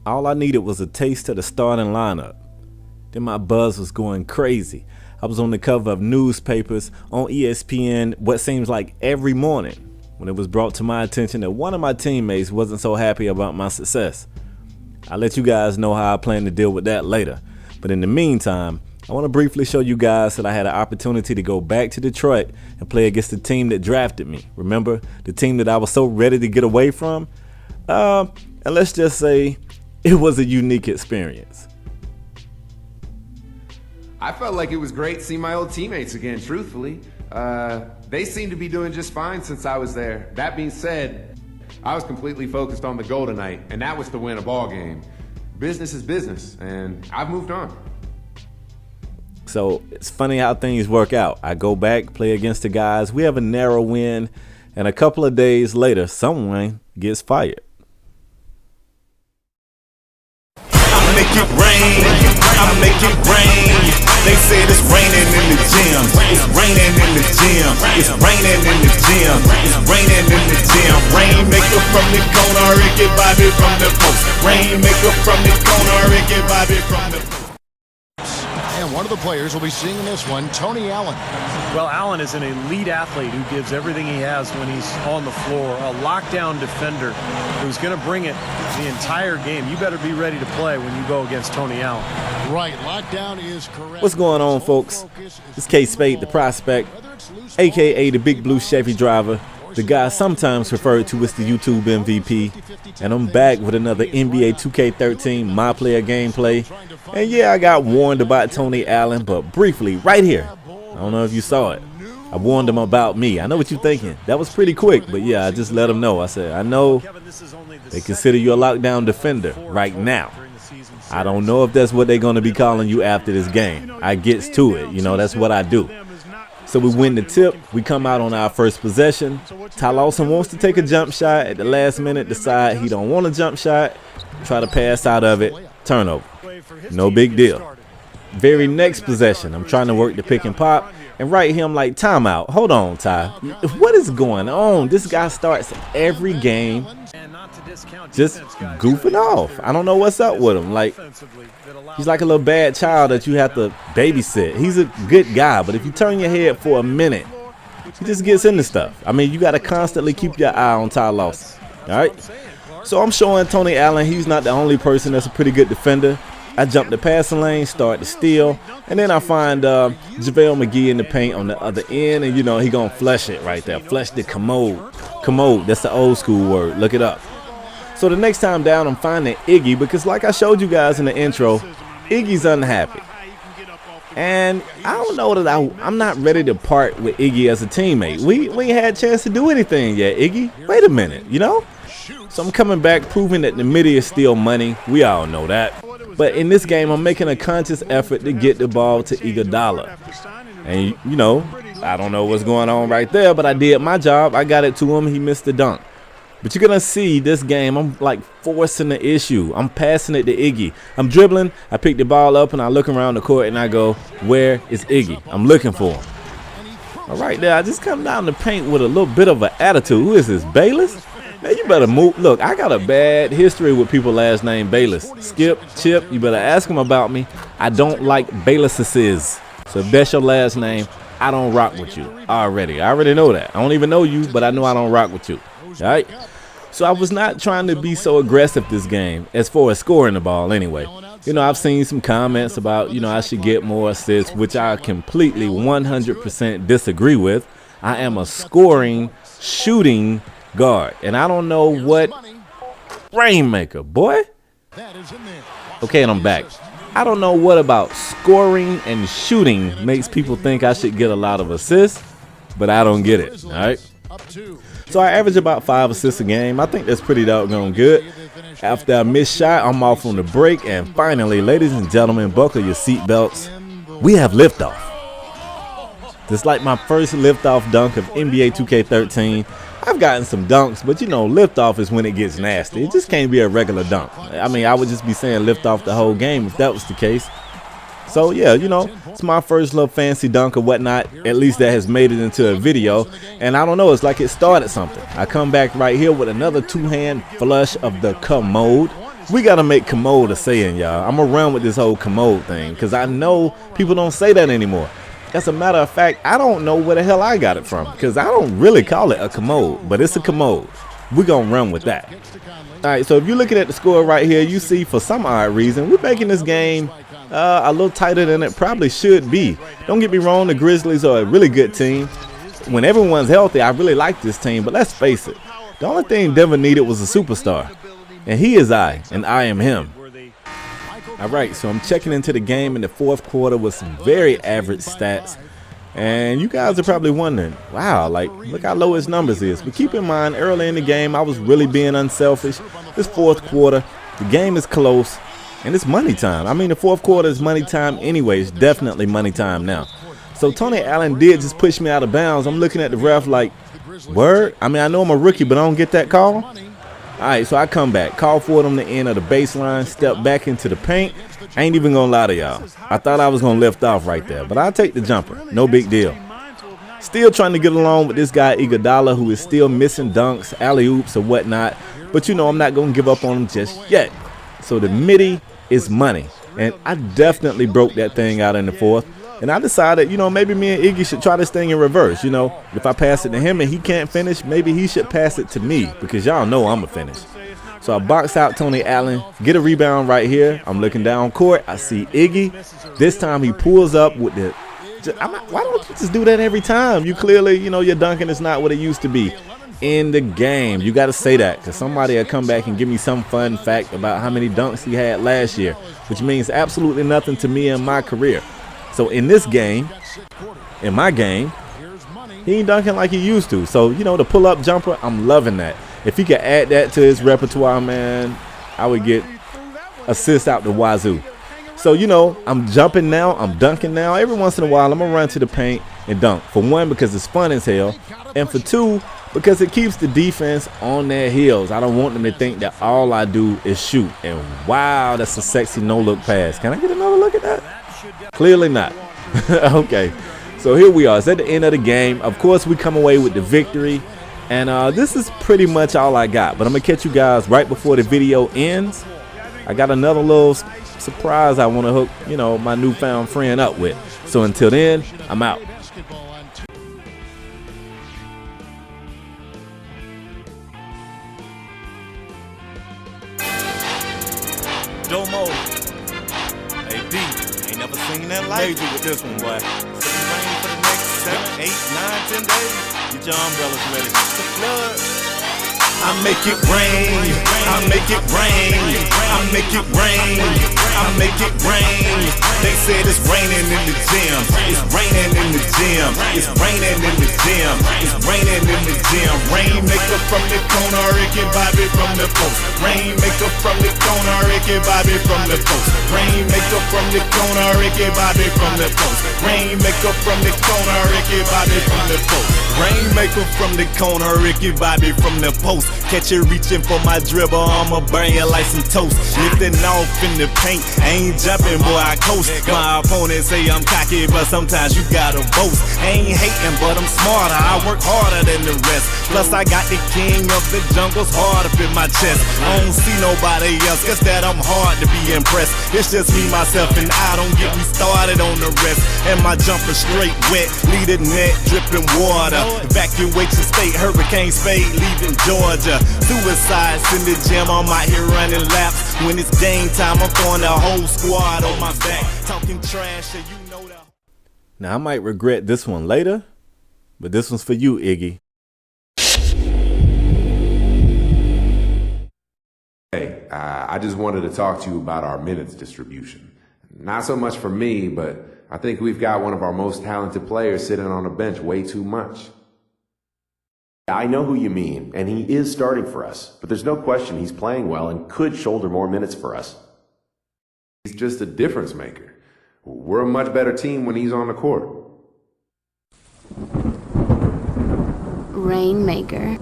All I needed was a taste of the starting lineup. Then my buzz was going crazy. I was on the cover of newspapers, on ESPN, what seems like every morning, when it was brought to my attention that one of my teammates wasn't so happy about my success. I'll let you guys know how I plan to deal with that later. But in the meantime, I want to briefly show you guys that I had an opportunity to go back to Detroit and play against the team that drafted me. Remember, the team that I was so ready to get away from? And let's just say it was a unique experience. I felt like it was great seeing my old teammates again, truthfully. They seem to be doing just fine since I was there. That being said, I was completely focused on the goal tonight, and that was to win a ball game. Business is business, and I've moved on. So it's funny how things work out. I go back, play against the guys, we have a narrow win, and a couple of days later, someone gets fired. I make it rain, I make it rain. They said it's raining in the gym, it's raining in the gym, it's raining in the gym, it's raining in the gym. Rainmaker from the corner, Ricky Bobby from the post. Rainmaker from the corner, Ricky Bobby from the post. And one of the players will be seeing this one, Tony Allen. Well, Allen is an elite athlete who gives everything he has when he's on the floor. A lockdown defender who's going to bring it the entire game. You better be ready to play when you go against Tony Allen. Right, lockdown is correct. What's going on, folks? It's K.Spade, the prospect, a.k.a. the Big Blue Chevy driver, the guy sometimes referred to as the YouTube MVP, and I'm back with another NBA 2K13 My Player gameplay. And yeah, I got warned about Tony Allen, but briefly, right here, I don't know if you saw it, I warned him about me. I know what you're thinking. That was pretty quick, but yeah, I just let him know. I said, I know they consider you a lockdown defender right now. I don't know if that's what they're going to be calling you after this game. I gets to it, you know, that's what I do. So we win the tip, we come out on our first possession. Ty Lawson wants to take a jump shot at the last minute, decide he don't want a jump shot, try to pass out of it, turnover. No big deal. Very next possession, I'm trying to work the pick and pop, and right here I'm like, timeout, hold on Ty, what is going on? This guy starts every game just goofing off. I don't know what's up with him. Like, he's like a little bad child that you have to babysit. He's a good guy, but if you turn your head for a minute, he just gets into stuff. I mean, you got to constantly keep your eye on Ty Lawson. All right? So I'm showing Tony Allen he's not the only person that's a pretty good defender. I jump the passing lane, start to steal, and then I find JaVale McGee in the paint on the other end, and, you know, he going to flush it right there. Flush the commode. Commode, that's the old school word. Look it up. So the next time down, I'm finding Iggy because, like I showed you guys in the intro, Iggy's unhappy. And I don't know that I'm not ready to part with Iggy as a teammate. We ain't had a chance to do anything yet, Iggy. Wait a minute, you know? So I'm coming back proving that the midi is still money. We all know that. But in this game, I'm making a conscious effort to get the ball to Iguodala. And, you know, I don't know what's going on right there, but I did my job. I got it to him. He missed the dunk. But you're going to see this game, I'm like forcing the issue. I'm passing it to Iggy. I'm dribbling. I pick the ball up and I look around the court and I go, where is Iggy? I'm looking for him. All right there, I just come down the paint with a little bit of an attitude. Who is this, Bayless? Man, you better move. Look, I got a bad history with people last name Bayless. Skip, Chip, you better ask them about me. I don't like Baylesses. So if that's your last name, I don't rock with you already. I already know that. I don't even know you, but I know I don't rock with you. All right? So I was not trying to be so aggressive this game as far as scoring the ball anyway. You know, I've seen some comments about, you know, I should get more assists, which I completely 100% disagree with. I am a scoring, shooting guard. And I don't know what Rainmaker, boy. Okay, and I'm back. I don't know what about scoring and shooting makes people think I should get a lot of assists, but I don't get it, all right? So I average about 5 assists a game. I think that's pretty doggone good. After a missed shot, I'm off on the break. And finally, ladies and gentlemen, buckle your seatbelts. We have liftoff. This is like my first liftoff dunk of NBA 2K13. I've gotten some dunks, but you know, liftoff is when it gets nasty. It just can't be a regular dunk. I mean, I would just be saying liftoff the whole game if that was the case. So yeah, you know, it's my first little fancy dunk or whatnot. At least that has made it into a video. And I don't know, it's like it started something. I come back right here with another two-hand flush of the commode. We gotta make commode a saying, y'all. I'm gonna run with this whole commode thing because I know people don't say that anymore. As a matter of fact, I don't know where the hell I got it from because I don't really call it a commode, but it's a commode. We're gonna run with that. All right, so if you're looking at the score right here, you see for some odd reason we're making this game a little tighter than it probably should be. Don't get me wrong, the Grizzlies are a really good team. When everyone's healthy, I really like this team, but let's face it, the only thing Denver needed was a superstar, and he is I, and I am him. All right, so I'm checking into the game in the fourth quarter with some very average stats, and you guys are probably wondering, wow, like, look how low his numbers is. But keep in mind, early in the game, I was really being unselfish. This fourth quarter, the game is close, and it's money time. I mean, the fourth quarter is money time anyway. It's definitely money time now. So Tony Allen did just push me out of bounds. I'm looking at the ref like, word? I mean, I know I'm a rookie, but I don't get that call. All right, so I come back, call for it on the end of the baseline, step back into the paint. I ain't even gonna lie to y'all. I thought I was gonna lift off right there, but I'll take the jumper. No big deal. Still trying to get along with this guy, Iggy, who is still missing dunks, alley-oops, or whatnot. But you know, I'm not gonna give up on him just yet. So the midi is money. And I definitely broke that thing out in the fourth. And I decided, you know, maybe me and Iggy should try this thing in reverse. You know, if I pass it to him and he can't finish, maybe he should pass it to me because y'all know I'm a finish. So I box out Tony Allen, get a rebound right here. I'm looking down court. I see Iggy. This time he pulls up with the why don't you just do that every time? You clearly, you know, your dunking is not what it used to be in the game. You got to say that because somebody will come back and give me some fun fact about how many dunks he had last year, which means absolutely nothing to me in my career. So in this game, in my game, he ain't dunking like he used to. So, you know, the pull-up jumper, I'm loving that. If he could add that to his repertoire, man, I would get assists out the wazoo. So, you know, I'm jumping now, I'm dunking now. Every once in a while, I'm going to run to the paint and dunk. For one, because it's fun as hell. And for two, because it keeps the defense on their heels. I don't want them to think that all I do is shoot. And wow, that's a sexy no-look pass. Can I get another look at that? Clearly not. Okay, so here we are. It's at the end of the game. Of course, we come away with the victory. And this is pretty much all I got. But I'm going to catch you guys right before the video ends. I got another little surprise I want to hook, you know, my newfound friend up with. So until then, I'm out. Domo. Hey, D. Ain't never seen that light. Major with this one, boy. Sitting rain for the next 7, 8, 9, 10 days. Get your umbrellas ready. The flood. I make it rain. I make it rain. I make it rain. I make it rain. They said it's raining in the gym. It's raining in the gym. It's raining in the gym. It's raining in the gym. Rainmaker from the corner, Ricky Bobby from the post. Rainmaker from the corner, Ricky Bobby from the post. Rainmaker from the corner, Ricky Bobby from the post. Rainmaker from the corner, Ricky Bobby from the post. Rainmaker from the corner, Ricky Bobby from the post. Catch you reaching for my dribble, I'ma burn you like some toast. Lifting off in the paint, I ain't jumping, boy, I coast. My opponents say I'm cocky, but sometimes you gotta boast. I ain't hating, but I'm smarter, I work harder than the rest. Plus I got the king of the jungle's heart up in my chest. I don't see nobody else, guess that I'm hard to be impressed. It's just me, myself, and I, don't get me started on the rest. And my jumper straight wet, lead it net, dripping water. Evacuation state, K.Spade leaving Georgia. Suicides in the gym, I'm out here running laps. When it's game time, I'm throwing the whole squad on my back. Talking trash, so you know that. Now, I might regret this one later, but this one's for you, Iggy. Hey, I just wanted to talk to you about our minutes distribution. Not so much for me, but I think we've got one of our most talented players sitting on the bench way too much. I know who you mean, and he is starting for us, but there's no question he's playing well and could shoulder more minutes for us. He's just a difference maker. We're a much better team when he's on the court. Rainmaker.